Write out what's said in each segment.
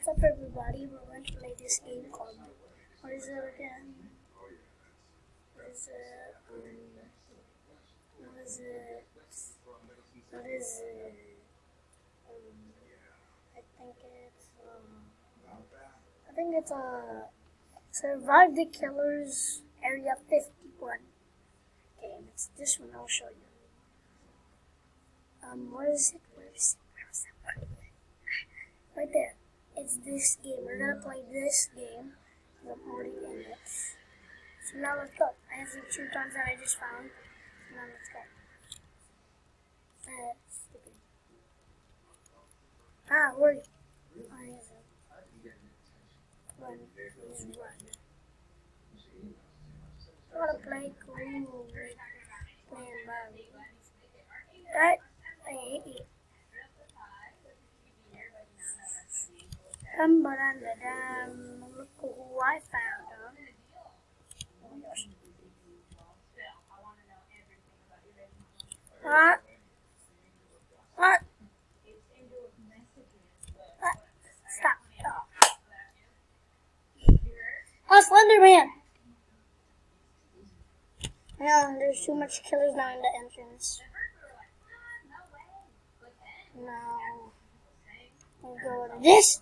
What's up, everybody? We're going to play this game called, what is it again? What is it? What is it? What is it? I think it's Survive the Killers Area 51 game. It's this one. I'll show you. Where is it? Where is it? Right there. It's this game. We're gonna play this game. I'm already in it. So now let's go. I have some croutons that I just found. Now let's go. Stupid. Where are you? Run. Please run. I wanna play cool. Playing Barbie. That I hate you. But look who I found, huh? Oh my gosh. What? What? What? Stop. Oh, Slenderman! No, there's too much killers now in the entrance. No. We'll go to this.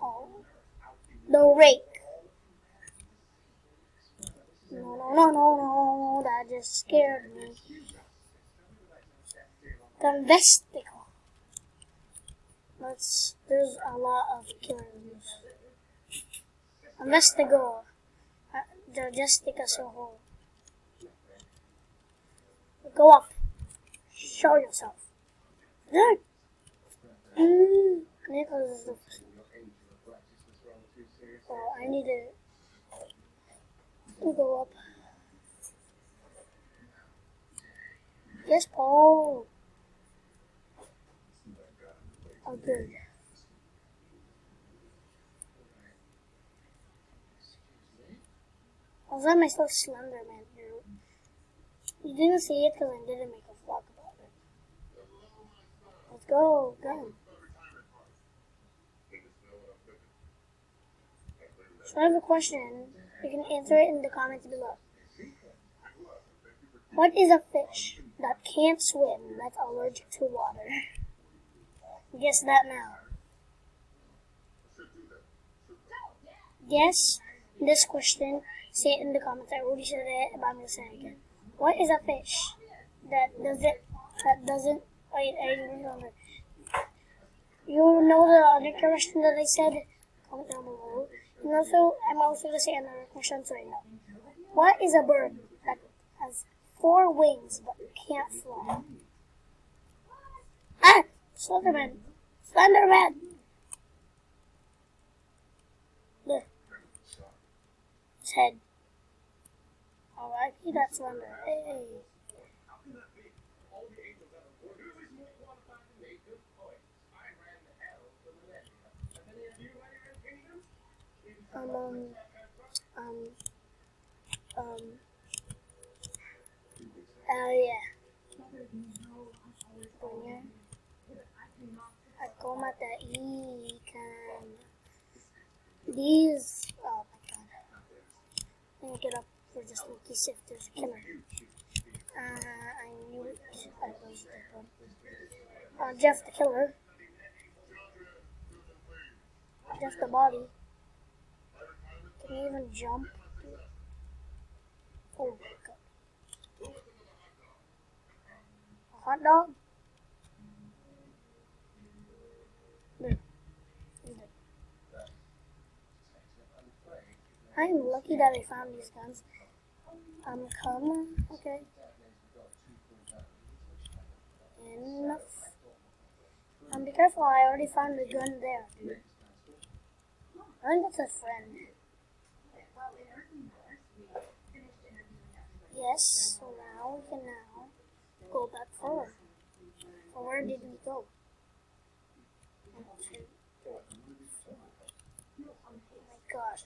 Oh. The rake. No. That just scared me. The Investicle. There's a lot of killers. Investigo. Just take us a hole. Go up. Show yourself. There. Nicholas is the first. Oh, I need to go up. Yes, Paul. Oh, good. I was on myself Slenderman here. You didn't see it because I didn't make a vlog about it. Let's go. So I have a question. You can answer it in the comments below. What is a fish that can't swim that's allergic to water? Guess that now. Guess this question. Say it in the comments. I already said it, but I'm going to say it again. What is a fish that doesn't, wait, I don't remember. You know the other question that I said? Comment down below. And also, I'm also going to say another question so I know. What is a bird that has 4 wings but can't fly? Slenderman! Look. His head. Alright, that's Slender. Hey. Yeah. Ako mataikan. These, oh my god. Let me get up for just in case if there's a killer. I knew it. I was Jeff the killer. Jeff the body. Can you even jump? Oh my god. A hot dog? There. I'm lucky that I found these guns. Come. Okay. Enough. Be careful, I already found the gun there. I think that's a friend. Yes, so now we can go back forward. So where did we go? 1, 2, 3, 4. Oh my gosh,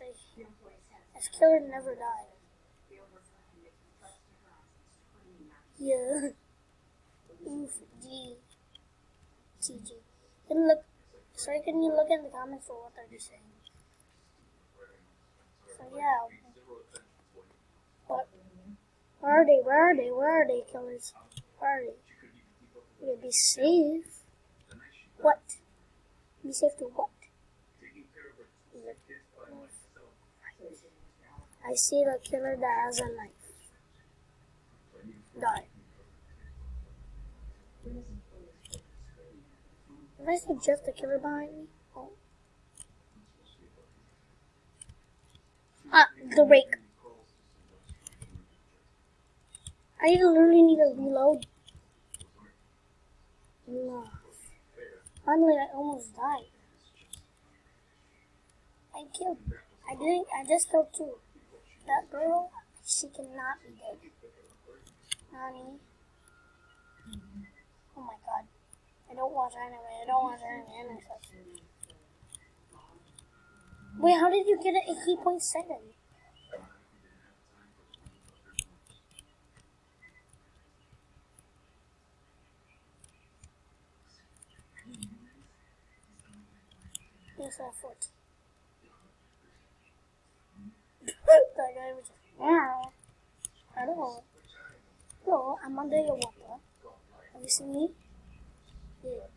this killer never died. Yeah. Oof, G. TG. Can look. Sorry, can you look in the comments for what are they saying? So yeah. But where are they? Where are they? Where are they, killers? Where are they? Yeah, be safe. What? Be safe to what? I see the killer that has a knife. Die. If I see just the killer behind me, oh. Ah, the rake. I literally need to reload. No. Finally, I almost died. I just killed two. That girl, she cannot be dead. Nani? Oh my god. I don't watch anime. Wait, how did you get an 80.7? Yes, I have 14. That guy was just, I don't know. No, I'm under your water. Have you seen me? Yeah.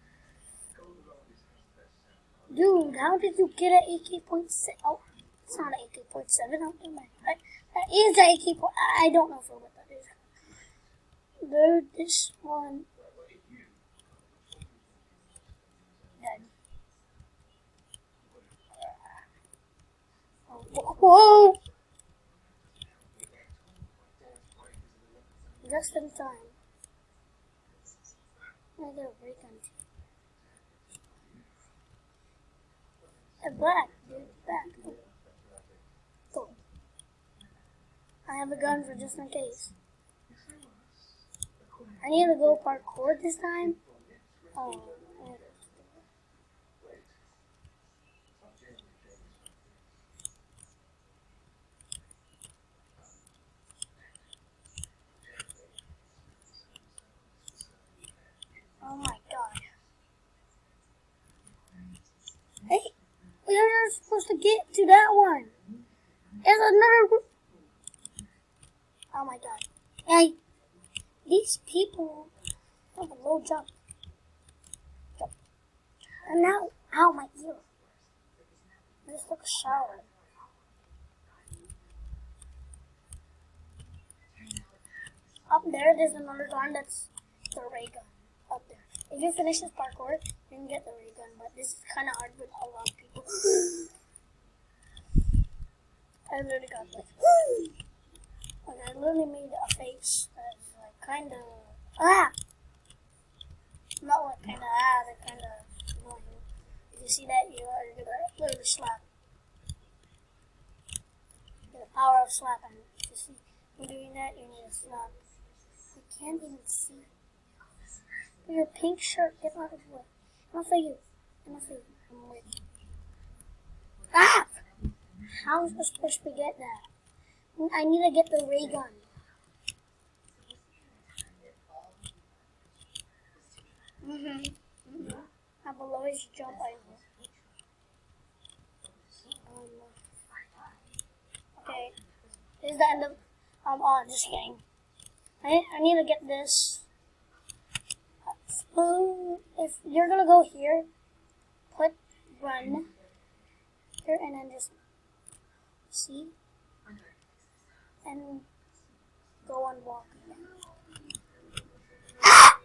Dude, how did you get an AK.7? Oh, it's not an AK.7. That is an AK. I don't know for what that is. Dude, this one. Dead. Whoa! Just in time. I get a break on you. A black, dude. Black. Cool. I have a gun for just in case. I need to go parkour this time. Oh. Oh my god. Hey, we are not supposed to get to that one. There's another group. Oh my god. Hey, these people have a low jump. And now, ow, my ear. I just took a shower. Up there's another gun that's the ray gun. Up there. If you finish this parkour, you can get the ray gun, but this is kind of hard with a lot of people. I literally got like, I literally made a face that's like kind of, not like kind of, they're kind of annoying. If you see that, you're gonna literally slap. The power of slapping. You see, when doing that, you need to slap. You can't even see. Your pink shirt, get out of the way. I'm not for you. I'm waiting. Ah! How was I supposed to get that? I need to get the ray gun. I have the lowest jump ever. Okay. This is the end of. Oh, just kidding. I need to get this. If you're gonna go here, put run here and then just see and go on walk. Ah!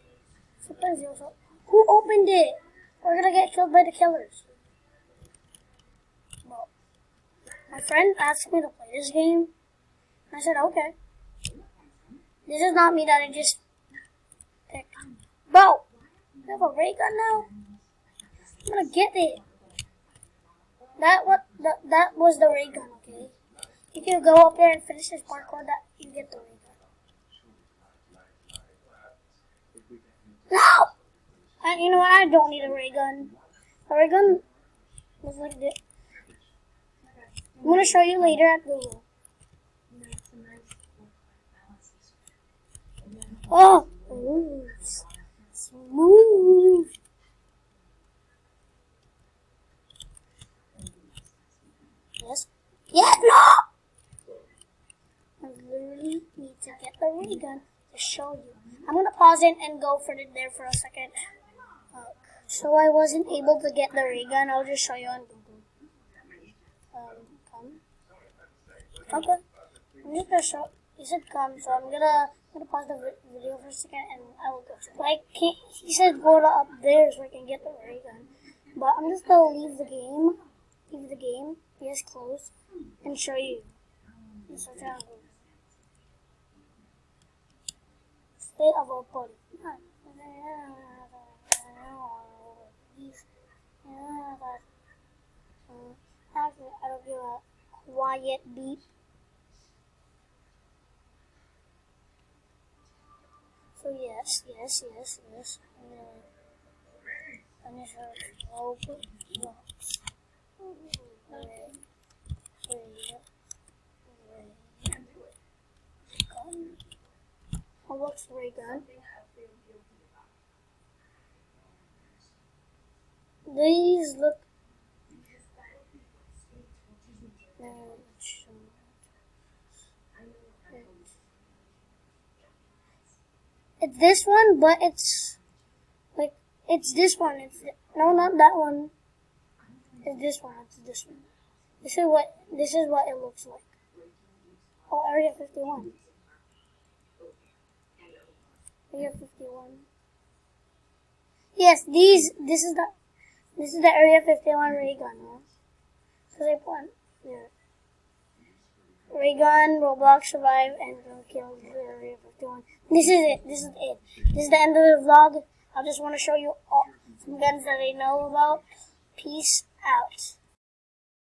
Super zero. Who opened it? We're gonna get killed by the killers. Well, my friend asked me to play this game. I said okay. This is not me that I just picked. Bro, you have a ray gun now? I'm gonna get it. That was the ray gun, okay? If you go up there and finish this parkour, that you get the ray gun. No! You know what? I don't need a ray gun. A ray gun was like this. I'm gonna show you later at Google. Oh! Moves. Smooth. Yes. Yeah, no! I literally need to get the ray gun to show you. I'm gonna pause it and go for it there for a second. So I wasn't able to get the ray gun. I'll just show you on Google. Come. Okay. I'm just gonna show. He said come, so I'm gonna pause the video for a second and I will go. Like he said, go to up there so I can get the ray gun. But I'm just gonna leave the game. Yes, close, and show you. State of our body. Actually, I don't give a quiet beep. So yes. Finish our open blocks. How works ray gun? These look. It's this one, but it's like it's this one. No, not that one. It's this one. This is what it looks like. Oh, Area 51. Area 51. Yes, this is the Area 51 ray gun. Huh? So they put yeah. Ray gun, Roblox survive, and kill the Area 51. This is it. This is the end of the vlog. I just want to show you all some guns that I know about. Peace out.